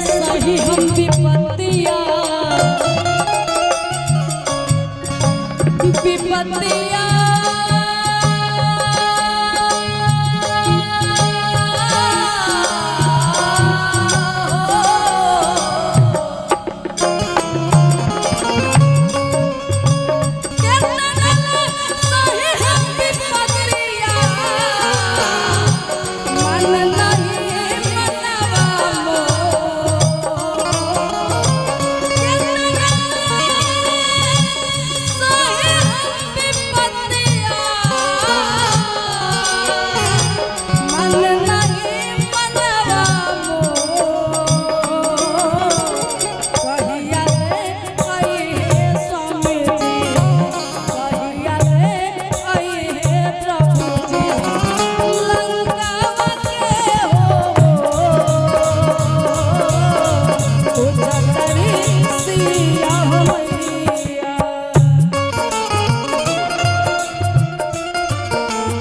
सही हम विपत्तिया विपत्तिया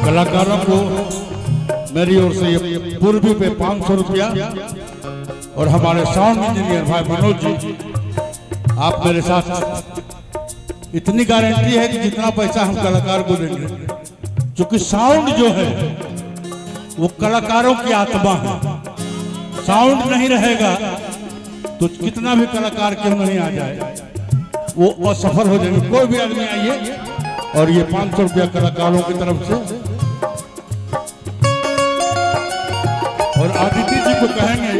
कलाकारों को मेरी ओर से ये पूर्वी पे 500 रुपया और हमारे साउंड इंजीनियर भाई मनोज जी आप मेरे साथ इतनी गारंटी है कि जितना पैसा हम कलाकार को देंगे, क्योंकि साउंड जो है वो कलाकारों की आत्मा है। साउंड नहीं रहेगा तो कितना भी कलाकार क्यों नहीं आ जाए वो असफल हो जाएंगे। कोई भी आदमी आइए और ये 500 रुपया कलाकारों की तरफ से। और आदित्य जी को कहेंगे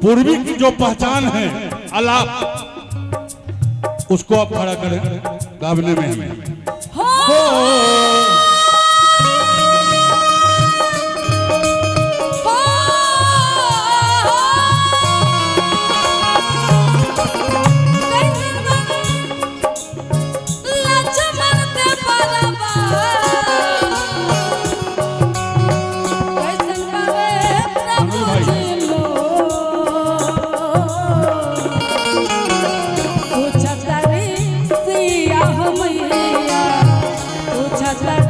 पूर्वी की जो पहचान है आलाप, उसको आप खड़ा करें गावने में। Chata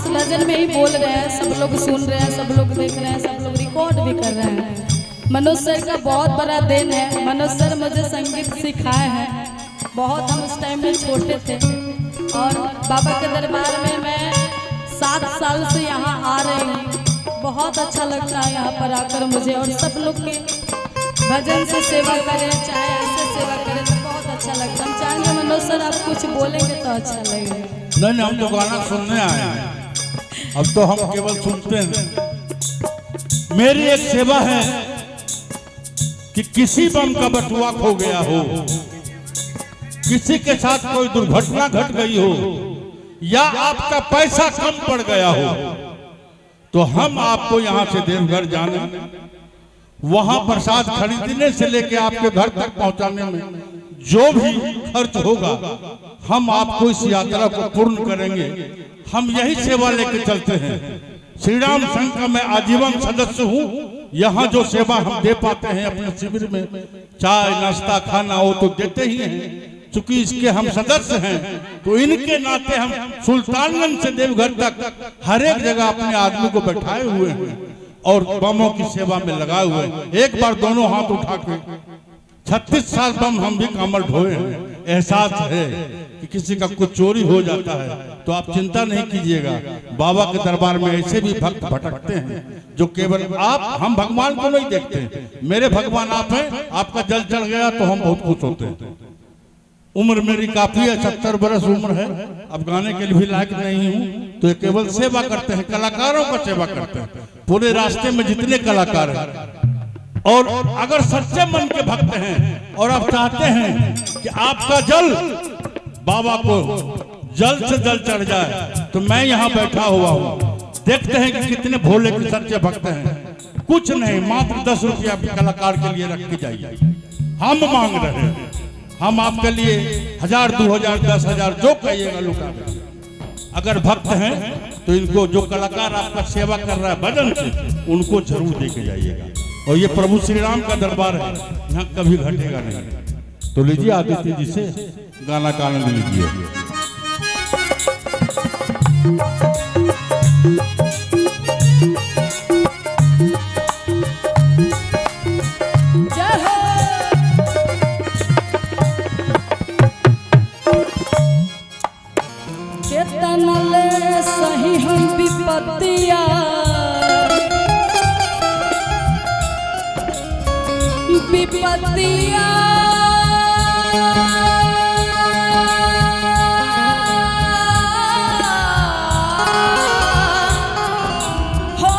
इस भजन में ही बोल रहे हैं, सब लोग सुन रहे हैं, सब लोग देख रहे हैं, सब लोग रिकॉर्ड भी कर रहे हैं। मनोज सर का बहुत बड़ा देन है। मनोज सर मुझे संगीत सिखाए हैं। बहुत हम उस टाइम में छोटे थे और बाबा के दरबार में मैं 7 साल से यहाँ आ रही हूँ। बहुत अच्छा लगता है यहाँ पर आकर मुझे, और सब लोग के भजन से सेवा करें चाहे ऐसे सेवा करें तो बहुत अच्छा लगता है। हम चाहेंगे मनोज सर आप कुछ बोलेंगे तो अच्छा लगेगा। नहीं, हम तो गाना सुनने आए हैं, अब तो हम केवल सुनते हैं। मेरी एक सेवा है कि किसी बम का बटुआ खो गया हो, किसी के साथ कोई दुर्घटना घट गई हो, या आपका पैसा कम पड़ गया हो, तो हम आपको यहां से देवघर जाने, वहां प्रसाद खरीदने से लेके आपके घर तक पहुंचाने में जो भी खर्च होगा, हम आपको इस यात्रा को पूर्ण करेंगे। हम यही सेवा लेके चलते हैं। श्री राम संघ का मैं आजीवन सदस्य हूँ। यहाँ जो सेवा हम दे पाते हैं अपने शिविर में, चाय नाश्ता खाना वो तो देते ही हैं। चूंकि इसके हम सदस्य हैं तो इनके नाते हम सुल्तानगंज से देवघर तक हर एक जगह अपने आदमी को बैठाए हुए हैं और बमों की सेवा में लगाए हुए हैं। एक बार दोनों हाथ उठा के 36 साल बम हम भी कमर ढोए हैं। एहसास है कि किसी का कुछ चोरी हो जाता है तो आप चिंता नहीं कीजिएगा। बाबा के दरबार में ऐसे भी भक्त भटकते हैं जो केवल हम भगवान को नहीं देखते। मेरे भगवान आप हैं, आपका जल चढ़ गया तो हम बहुत खुश होते हैं। उम्र मेरी काफी है, 70 बरस उम्र है, अब गाने के लिए भी लायक नहीं हूँ, तो ये केवल सेवा करते हैं, कलाकारों का सेवा करते हैं। पूरे रास्ते में जितने कलाकार हैं, और अगर सच्चे मन के भक्त हैं और आप चाहते हैं कि आपका जल बाबा को जल्द से जल्द चढ़ जाए, तो मैं यहाँ बैठा हुआ हूँ। देखते हैं कि कितने भोले के सच्चे भक्त हैं। कुछ नहीं, मात्र 10 रुपया कलाकार के लिए रख के जाइए। हम मांग रहे हैं, हम आपके लिए 1000, 2000, 10,000 जो कहिएगा लुटा देंगे। अगर भक्त हैं तो इनको, जो कलाकार आपका सेवा कर रहा है भजन से, उनको जरूर दे के जाइएगा। और ये प्रभु श्री राम का दरबार है, यहाँ कभी घटेगा नहीं। तो लीजिए आदित्य जी से गाना का आनंद लीजिए। सही हम विपत्तिया विपत्तिया हो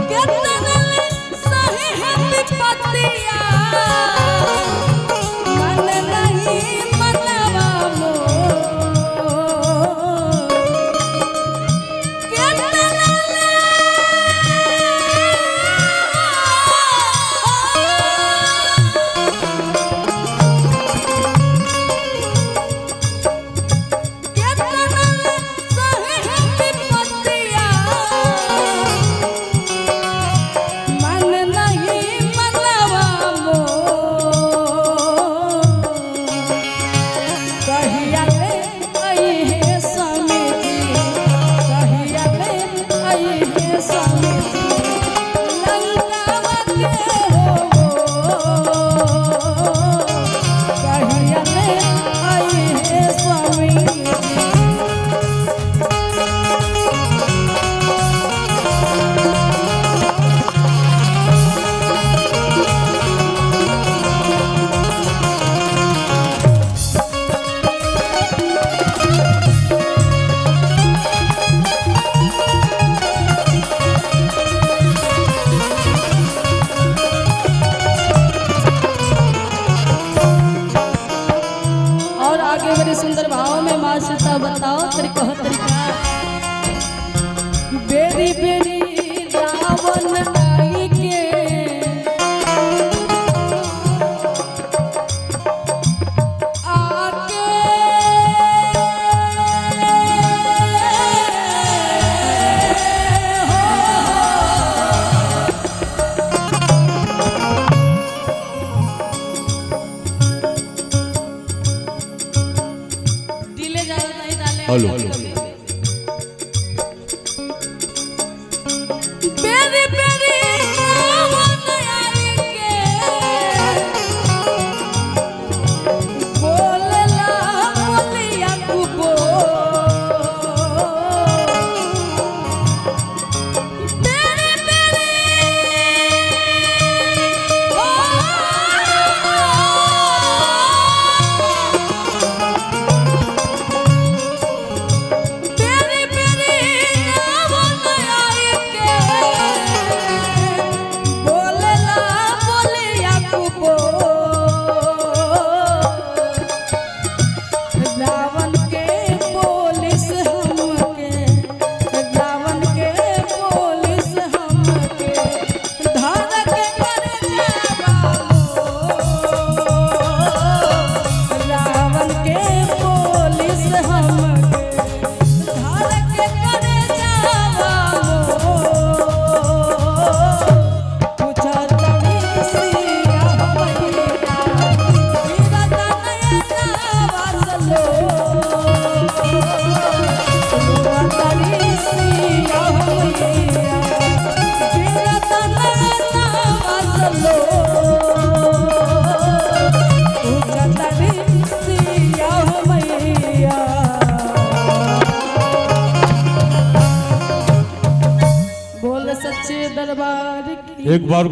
कितने सही हम विपत्तिया बताओ तरीका बेरी बेरी रावण आई के आके हेलो बेरी बेरी रावण आई के बोलला बोलिया कुबो बेरी बेरी ओ बेरी बेरी रावण आई के बोलला बोलिया कुबो रावण के पुलिस हमके रावण के पुलिस हमके धर के कर जावा रावण के पुलिस हमके धर के कर जावा पूछा तनी सिया भैया वीरा तनया वासलो पूछा तनी सिया भैया वीरा तनया वासलो पूछा तनी सिया भैया। बोल सच्चे दरबार की एक बार